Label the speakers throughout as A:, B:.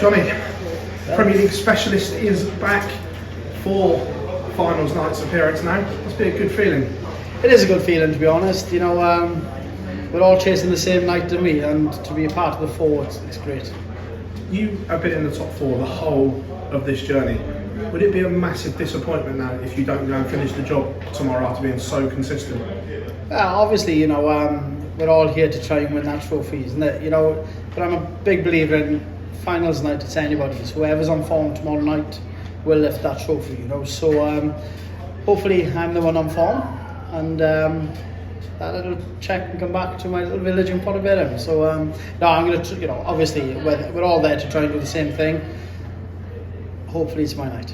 A: Jonny, Premier League specialist is back for finals night's appearance now. Must be a good feeling.
B: It is a good feeling, to be honest. You know, we're all chasing the same night, don't we? And to be a part of the four, it's great.
A: You have been in the top four the whole of this journey. Would it be a massive disappointment now if you don't go and finish the job tomorrow after being so consistent?
B: Obviously, you know, we're all here to try and win that trophy, isn't it? You know, but I'm a big believer in finals night. It's anybody's. Whoever's on form tomorrow night will lift that trophy. You know, so hopefully I'm the one on form, and that little check and come back to my little village in Portobello. So no, I'm going to, you know, obviously we're all there to try and do the same thing. Hopefully it's my night.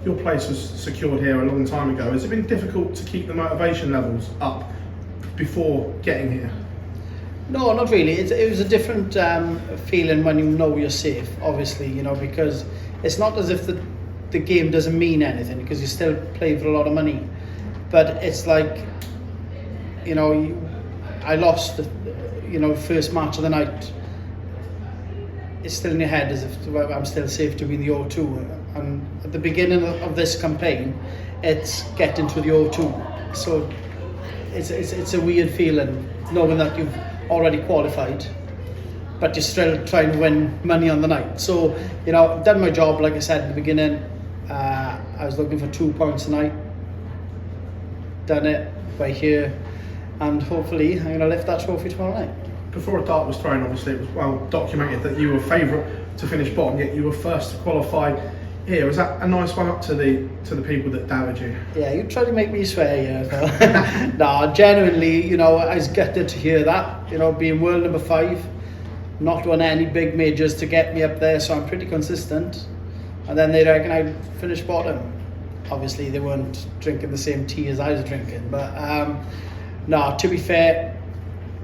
A: Your place was secured here a long time ago. Has it been difficult to keep the motivation levels up before getting here?
B: No, not really. It was a different feeling when you know you're safe, obviously, you know, because it's not as if the game doesn't mean anything, because you still play for a lot of money. But it's like, you know, I lost the first match of the night. It's still in your head as if I'm still safe to be in the O2. And at the beginning of this campaign, it's getting to the O2. So it's a weird feeling knowing that you've already qualified, but you're still trying to win money on the night. So, you know, I've done my job, like I said at the beginning. I was looking for 2 points tonight. Done it by here, and hopefully I'm going to lift that trophy tomorrow night.
A: Before a dart was thrown, obviously it was well documented that you were favourite to finish bottom, yet you were first to qualify here. Was that a nice one up to the people that doubted you?
B: Yeah, you tried to make me swear, yeah. No, genuinely, you know, I was gutted to hear that. You know, being world number 5, not won any big majors to get me up there, so I'm pretty consistent. And then they reckon I'd finish bottom. Obviously, they weren't drinking the same tea as I was drinking, but no, to be fair,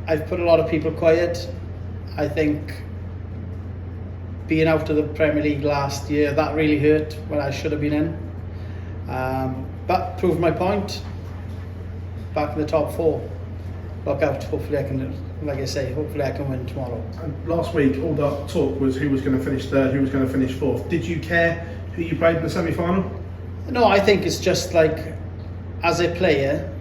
B: I've put a lot of people quiet. I think being out of the Premier League last year, that really hurt when I should have been in. But proved my point. Back in the top 4. Look out, hopefully I can, like I say, hopefully I can win tomorrow.
A: And last week, all the talk was who was going to finish 3rd, who was going to finish 4th. Did you care who you played in the semi-final?
B: No, I think it's just like, as a player,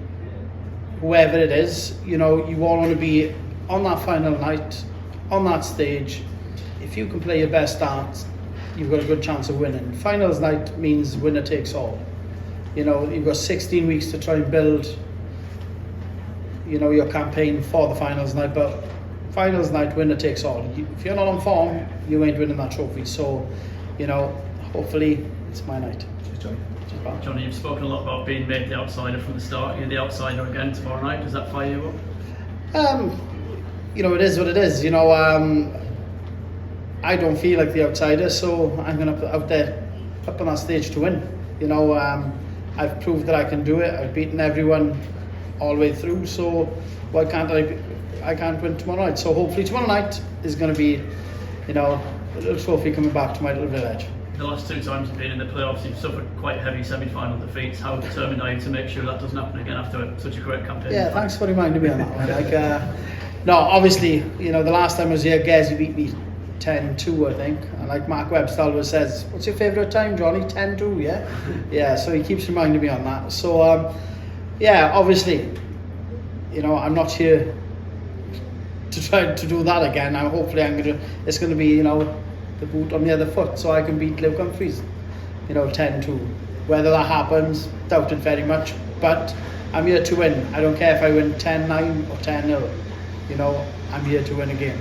B: whoever it is, you know, you all want to be on that final night, on that stage. If you can play your best dart, you've got a good chance of winning. Finals night means winner takes all. You know, you've got 16 weeks to try and build, you know, your campaign for the finals night, but finals night, winner takes all. If you're not on form, you ain't winning that trophy. So, you know, hopefully it's my night.
A: Cheers, Jonny.
C: Jonny, you've spoken a lot about being made the outsider from the start. You're the outsider again tomorrow night. Does that fire you up?
B: You know, it is what it is. You know, I don't feel like the outsider, so I'm going to put out there, up on that stage to win. You know, I've proved that I can do it. I've beaten everyone all the way through, so why can't I can't win tomorrow night? So hopefully tomorrow night is going to be, you know, a little trophy coming back to my little village.
C: The last 2 times you've been in the playoffs, you've suffered quite heavy semi-final defeats. How determined are you to make sure that doesn't happen again after such a great campaign?
B: Yeah, thanks for reminding me on that one. Like, no, obviously, you know, the last time I was here, Gezi beat me 10-2, I think. And like Mark Webster always says, what's your favourite time, Jonny? 10-2, yeah? Yeah, so he keeps reminding me on that. So, yeah, obviously, you know, I'm not here to try to do that again. Now, hopefully, it's going to be, you know, the boot on the other foot, so I can beat Luke Humphries, you know, 10-2. Whether that happens, doubt it very much, but I'm here to win. I don't care if I win 10-9 or 10-0. You know, I'm here to win a game.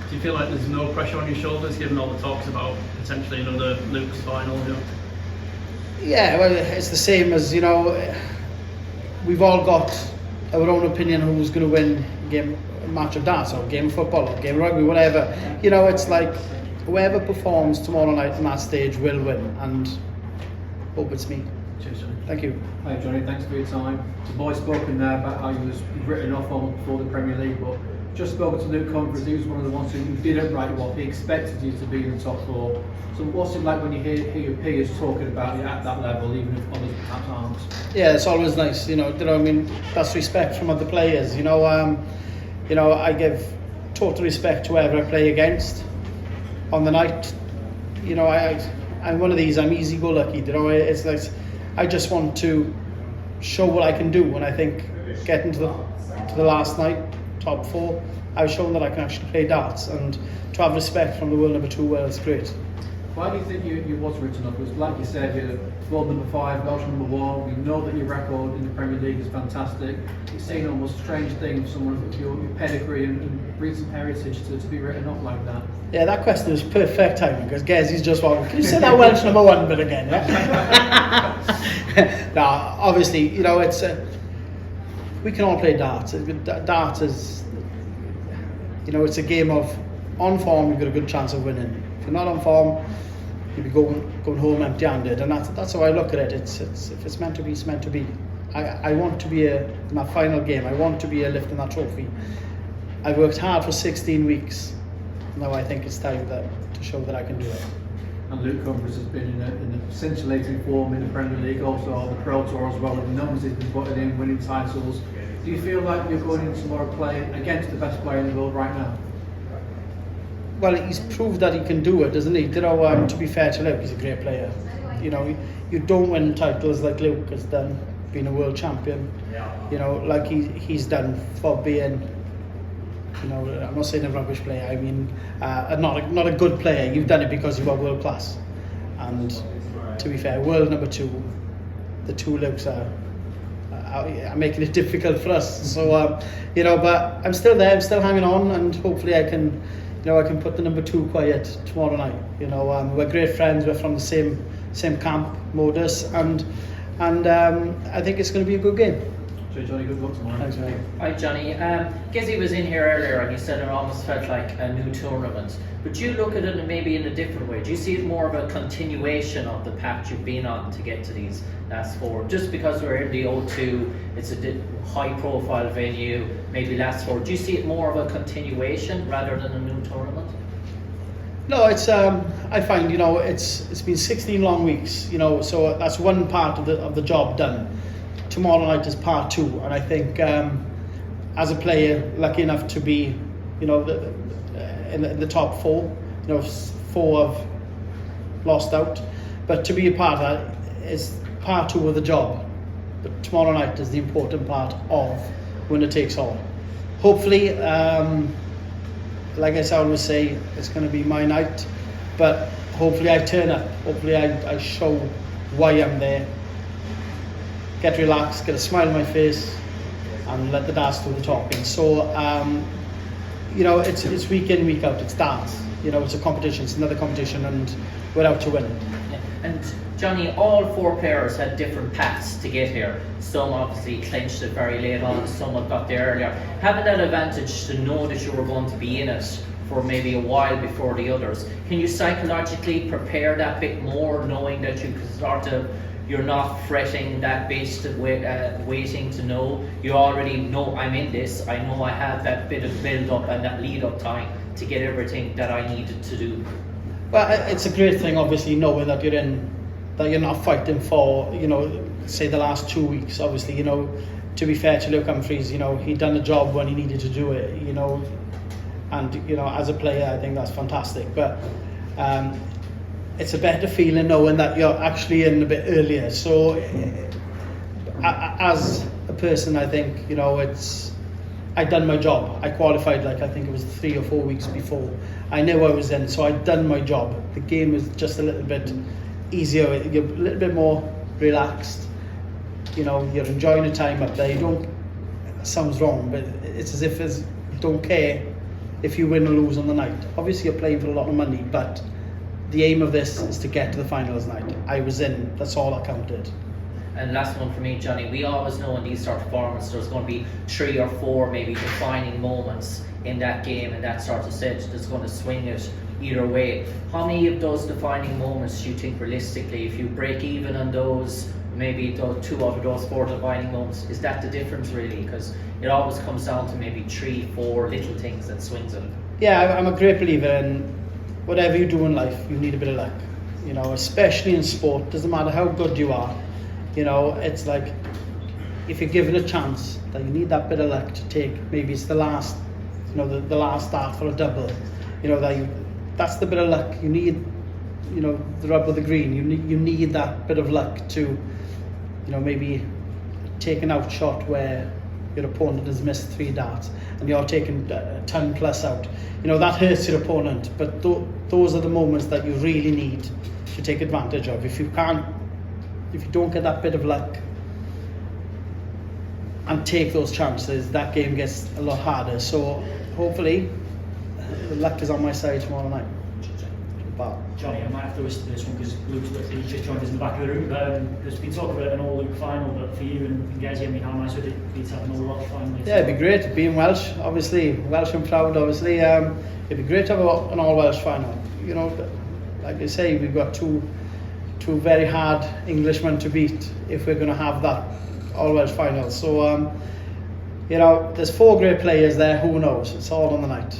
C: Do you feel like there's no pressure on your shoulders, given all the talks about potentially another Luke's final? You know?
B: Yeah, well, it's the same as, you know, we've all got our own opinion on who's going to win a match of darts or a game of football or a game of rugby, whatever. You know, it's like whoever performs tomorrow night on that stage will win, and hope it's me.
C: Cheers, Jonny.
B: Thank you.
D: Hi Jonny, thanks for your time. The boy spoken there about how he was written off on before the Premier League, but just spoken to Luke Humphries. He was one of the ones who didn't write you off. He expected you to be in the top 4. So what's it like when you hear your peers talking about you at that level, even if others perhaps aren't?
B: Yeah, it's always nice, you know. I mean, that's respect from other players. You know, I give total respect to whoever I play against on the night. you know, I'm one of these. I'm easy-go-lucky. You know, it's like I just want to show what I can do. And I think getting to the last night, top 4, I've shown that I can actually play darts, and to have respect from the world number 2, well, it's great.
D: Why do you think you was written up? Because like you said, you're world number 5, Welsh number 1. We know that your record in the Premier League is fantastic. It's seen almost a strange thing for someone of your pedigree and recent heritage to be written up like that.
B: Yeah, that question is perfect timing, because Gezzy's just walking. Can you say that Welsh number 1 bit again? No, obviously, you know, it's we can all play darts. Darts is, you know, it's a game of on form. You've got a good chance of winning. If you're not on form, you'll be going home empty-handed, and that's how I look at it. It's if it's meant to be, it's meant to be. I want to be in my final game. I want to be lifting that trophy. I worked hard for 16 weeks. Now I think it's time to show that I can do it.
D: And Luke Humphries has been in a scintillating form in the Premier League, also on the Pro Tour as well. The numbers he's been putting in, winning titles. Do you feel like you're going into more play against the best player in the world right now?
B: Well, he's proved that he can do it, doesn't he? You know, to be fair to Luke, he's a great player. You know, you don't win titles like Luke has done, being a world champion. You know, like he's done for being, you know, I'm not saying a rubbish player. I mean, not a good player. You've done it because you are world class. And to be fair, world number 2, the 2 Lukes are making it difficult for us. So, you know, but I'm still there. I'm still hanging on, and hopefully I can. You know, I can put the number 2 quiet tomorrow night. You know, we're great friends. We're from the same camp, Modus, and I think it's going to be a good game.
D: So Johnny, good luck tomorrow.
B: Thanks, mate.
E: Hi Johnny, Gizzy was in here earlier and he said it almost felt like a new tournament. But do you look at it maybe in a different way? Do you see it more of a continuation of the path you've been on to get to these last 4? Just because we're in the O2, it's a high profile venue, maybe last 4. Do you see it more of a continuation rather than a new tournament?
B: No, it's I find, you know, it's been 16 long weeks, you know, so that's one part of the job done. Tomorrow night is part 2, and I think as a player, lucky enough to be, you know, in the top 4, you know, 4 have lost out, but to be a part of that is part 2 of the job. But tomorrow night is the important part of winner takes all. Hopefully, like I always say, it's going to be my night, but hopefully I turn up. Hopefully I show why I'm there. Get relaxed, get a smile on my face, and let the darts do the talking. So, you know, it's week in, week out. It's darts. You know, it's a competition. It's another competition, and we're out to win.
E: Yeah. And Johnny, all 4 players had different paths to get here. Some obviously clinched it very late on, some have got there earlier. Having that advantage to know that you were going to be in it for maybe a while before the others, can you psychologically prepare that bit more, knowing that you can sort of, you're not fretting that bit, waiting to know. You already know I'm in this. I know I have that bit of build-up and that lead-up time to get everything that I needed to do.
B: Well, it's a great thing, obviously, knowing that you're not fighting for, you know, say the last 2 weeks. Obviously, you know, to be fair to Luke Humphries, you know, he'd done the job when he needed to do it, you know, and, you know, as a player, I think that's fantastic. But it's a better feeling knowing that you're actually in a bit earlier. So as a person, I think, you know, I'd done my job. I qualified, like, I think it was 3 or 4 weeks before. I knew I was in, so I'd done my job. The game was just a little bit easier. You're a little bit more relaxed. You know, you're enjoying the time up there. You don't, it sounds wrong, but it's as if you don't care if you win or lose on the night. Obviously, you're playing for a lot of money, but the aim of this is to get to the finals night. I was in, that's all that counted.
E: And last one for me, Johnny, we always know in these sort of performances there's going to be 3 or 4 maybe defining moments in that game and that sort of set that's going to swing it either way. How many of those defining moments do you think realistically, if you break even on those, maybe 2 out of those 4 defining moments, is that the difference really? Because it always comes down to maybe 3, 4 little things that swings it.
B: Yeah, I'm a great believer in whatever you do in life, you need a bit of luck. You know, especially in sport, doesn't matter how good you are. You know, it's like, if you're given a chance, that you need that bit of luck to take, maybe it's the last, you know, the last start for a double. You know, that's the bit of luck you need the rub of the green. You need that bit of luck to, maybe take an out shot where your opponent has missed 3 darts and you're taking a ton plus out. That hurts your opponent, but those are the moments that you really need to take advantage of. If you don't get that bit of luck and take those chances, that game gets a lot harder. So hopefully the luck is on my side tomorrow night. But
F: Johnny, I might have to listen to this one because Luke's literally just joined us in the back of the room. There's been talk about an all-Luke final, but for you and Gezi, how nice would it be to have an all-Welsh final?
B: Yeah, it'd be great. Being Welsh, obviously, Welsh and proud, obviously. It'd be great to have an all-Welsh final. Like I say, we've got two very hard Englishmen to beat if we're going to have that all-Welsh final. So, there's 4 great players there. Who knows? It's all on the night.